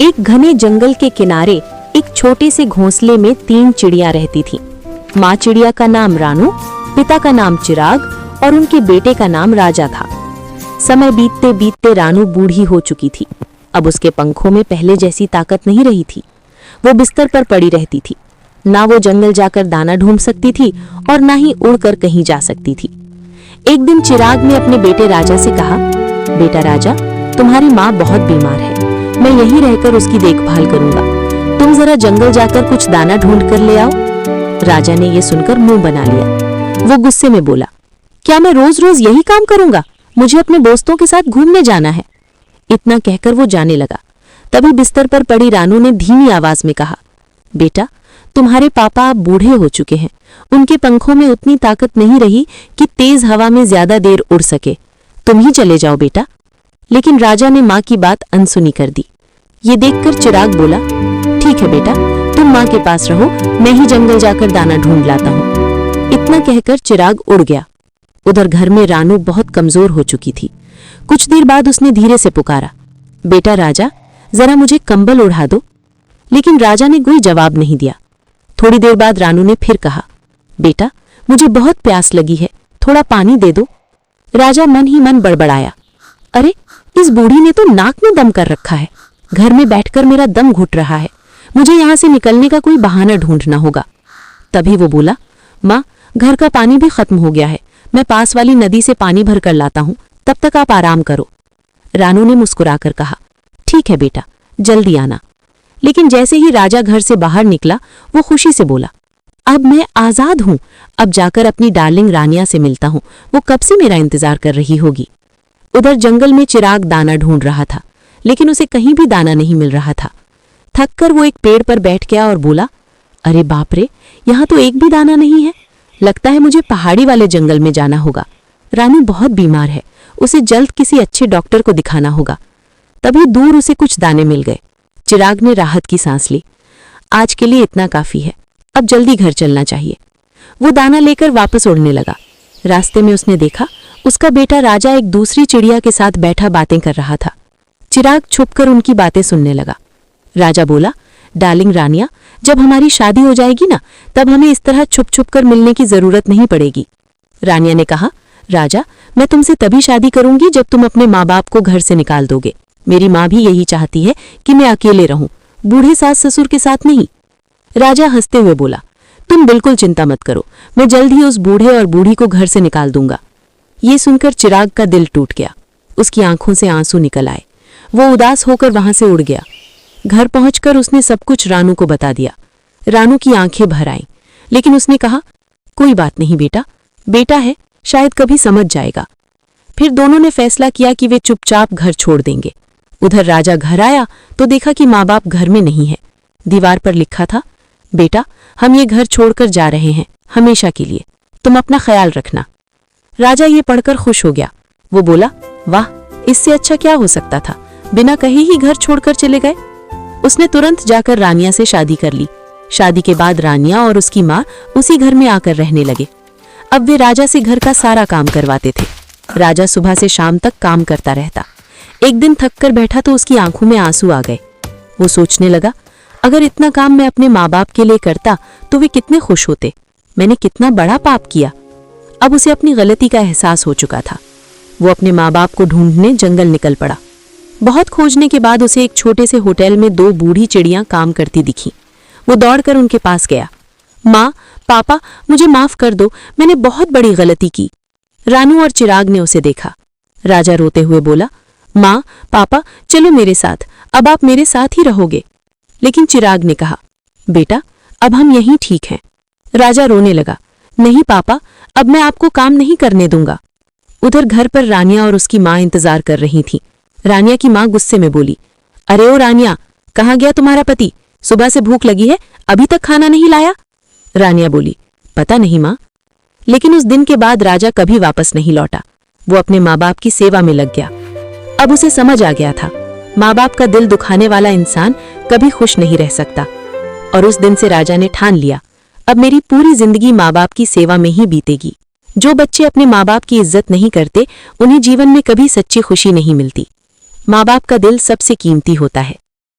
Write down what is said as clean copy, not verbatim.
एक घने जंगल के किनारे एक छोटे से घोंसले में 3 चिड़ियां रहती थीं। माँ चिड़िया का नाम रानू, पिता का नाम चिराग और उनके बेटे का नाम राजा था। समय बीतते बीतते रानू बूढ़ी हो चुकी थी। अब उसके पंखों में पहले जैसी ताकत नहीं रही थी। वो बिस्तर पर पड़ी रहती थी। ना वो जंगल जाकर दाना ढूंढ सकती थी और ना ही उड़कर कहीं जा सकती थी। एक दिन चिराग ने अपने बेटे राजा से कहा, बेटा राजा, तुम्हारी माँ बहुत बीमार है। मैं यहीं रहकर उसकी देखभाल करूंगा। तुम जरा जंगल जाकर कुछ दाना ढूंढ कर ले आओ। राजा ने यह सुनकर मुंह बना लिया। वो गुस्से में बोला, क्या मैं रोज रोज यही काम करूंगा? मुझे अपने दोस्तों के साथ घूमने जाना है। इतना कहकर वो जाने लगा। तभी बिस्तर पर पड़ी रानू ने धीमी आवाज में कहा, बेटा, तुम्हारे पापा अब बूढ़े हो चुके हैं। उनके पंखों में उतनी ताकत नहीं रही कि तेज हवा में ज्यादा देर उड़ सके। तुम ही चले जाओ बेटा। लेकिन राजा ने माँ की बात अनसुनी कर दी। ये देखकर चिराग बोला, ठीक है बेटा, तुम माँ के पास रहो, मैं ही जंगल जाकर दाना ढूंढ लाता हूँ। इतना कहकर चिराग उड़ गया। उधर घर में रानू बहुत कमजोर हो चुकी थी। कुछ देर बाद उसने धीरे से पुकारा, बेटा राजा, जरा मुझे कंबल उड़ा दो। लेकिन राजा ने कोई जवाब नहीं दिया। थोड़ी देर बाद रानू ने फिर कहा, बेटा, मुझे बहुत प्यास लगी है, थोड़ा पानी दे दो। राजा मन ही मन बड़बड़ाया, अरे, इस बूढ़ी ने तो नाक में दम कर रखा है। घर में बैठकर मेरा दम घुट रहा है। मुझे यहां से निकलने का कोई बहाना ढूंढना होगा। तभी वो बोला, माँ, घर का पानी भी खत्म हो गया है। मैं पास वाली नदी से पानी भर कर लाता हूं, तब तक आप आराम करो। रानू ने मुस्कुराकर कहा, ठीक है बेटा, जल्दी आना। लेकिन जैसे ही राजा घर से बाहर निकला, वो खुशी से बोला, अब मैं आजाद हूं। अब जाकर अपनी डार्लिंग रानिया से मिलता हूं। वो कब से मेरा इंतजार कर रही होगी। उधर जंगल में चिराग दाना ढूंढ रहा था, लेकिन उसे कहीं भी दाना नहीं मिल रहा था। थककर वो एक पेड़ पर बैठ गया और बोला, अरे बाप रे, यहाँ तो एक भी दाना नहीं है। लगता है मुझे पहाड़ी वाले जंगल में जाना होगा। रानू बहुत बीमार है, उसे जल्द किसी अच्छे डॉक्टर को दिखाना होगा। तभी दूर उसे कुछ दाने मिल गए। चिराग ने राहत की सांस ली। आज के लिए इतना काफी है, अब जल्दी घर चलना चाहिए। वो दाना लेकर वापस उड़ने लगा। रास्ते में उसने देखा, उसका बेटा राजा एक दूसरी चिड़िया के साथ बैठा बातें कर रहा था। चिराग छुपकर उनकी बातें सुनने लगा। राजा बोला, डार्लिंग रानिया, जब हमारी शादी हो जाएगी ना, तब हमें इस तरह छुप छुप कर मिलने की जरूरत नहीं पड़ेगी। रानिया ने कहा, राजा, मैं तुमसे तभी शादी करूंगी जब तुम अपने माँ बाप को घर से निकाल दोगे। मेरी माँ भी यही चाहती है कि मैं अकेले रहूं, बूढ़े सास ससुर के साथ नहीं। राजा हंसते हुए बोला, तुम बिल्कुल चिंता मत करो, मैं जल्द ही उस बूढ़े और बूढ़ी को घर से निकाल दूंगा। ये सुनकर चिराग का दिल टूट गया। उसकी आंखों से आंसू निकल आए। वो उदास होकर वहां से उड़ गया। घर पहुंचकर उसने सब कुछ रानू को बता दिया। रानू की आंखें भर आईं, लेकिन उसने कहा, कोई बात नहीं बेटा, बेटा है, शायद कभी समझ जाएगा। फिर दोनों ने फैसला किया कि वे चुपचाप घर छोड़ देंगे। उधर राजा घर आया तो देखा कि माँ बाप घर में नहीं है। दीवार पर लिखा था, बेटा, हम ये घर छोड़कर जा रहे हैं, हमेशा के लिए। तुम अपना ख्याल रखना। राजा ये पढ़कर खुश हो गया। वो बोला, वाह, इससे अच्छा क्या हो सकता था। बिना कहे ही घर छोड़कर चले गए। उसने तुरंत जाकर रानिया से शादी कर ली। शादी के बाद रानिया और उसकी माँ उसी घर में आकर रहने लगे। अब वे राजा से घर का सारा काम करवाते थे। राजा सुबह से शाम तक काम करता रहता। एक दिन थक कर बैठा तो उसकी आंखों में आंसू आ गए। वो सोचने लगा, अगर इतना काम मैं अपने माँ बाप के लिए करता तो वे कितने खुश होते। मैंने कितना बड़ा पाप किया। अब उसे अपनी गलती का एहसास हो चुका था। वो अपने माँ बाप को ढूंढने जंगल निकल पड़ा। बहुत खोजने के बाद उसे एक छोटे से होटल में 2 बूढ़ी चिड़ियां काम करती दिखी। वो दौड़कर उनके पास गया। माँ, पापा, मुझे माफ कर दो, मैंने बहुत बड़ी गलती की। रानू और चिराग ने उसे देखा। राजा रोते हुए बोला, माँ, पापा, चलो मेरे साथ, अब आप मेरे साथ ही रहोगे। लेकिन चिराग ने कहा, बेटा, अब हम यहीं ठीक हैं। राजा रोने लगा, नहीं पापा, अब मैं आपको काम नहीं करने दूंगा। उधर घर पर रानिया और उसकी माँ इंतजार कर रही थी। रानिया की माँ गुस्से में बोली, अरे ओ रानिया, कहाँ गया तुम्हारा पति? सुबह से भूख लगी है, अभी तक खाना नहीं लाया। रानिया बोली, पता नहीं माँ। लेकिन उस दिन के बाद राजा कभी वापस नहीं लौटा। वो अपने माँ बाप की सेवा में लग गया। अब उसे समझ आ गया था, माँ बाप का दिल दुखाने वाला इंसान कभी खुश नहीं रह सकता। और उस दिन से राजा ने ठान लिया, अब मेरी पूरी जिंदगी माँ बाप की सेवा में ही बीतेगी। जो बच्चे अपने माँ बाप की इज्जत नहीं करते, उन्हें जीवन में कभी सच्ची खुशी नहीं मिलती। माँ बाप का दिल सबसे कीमती होता है।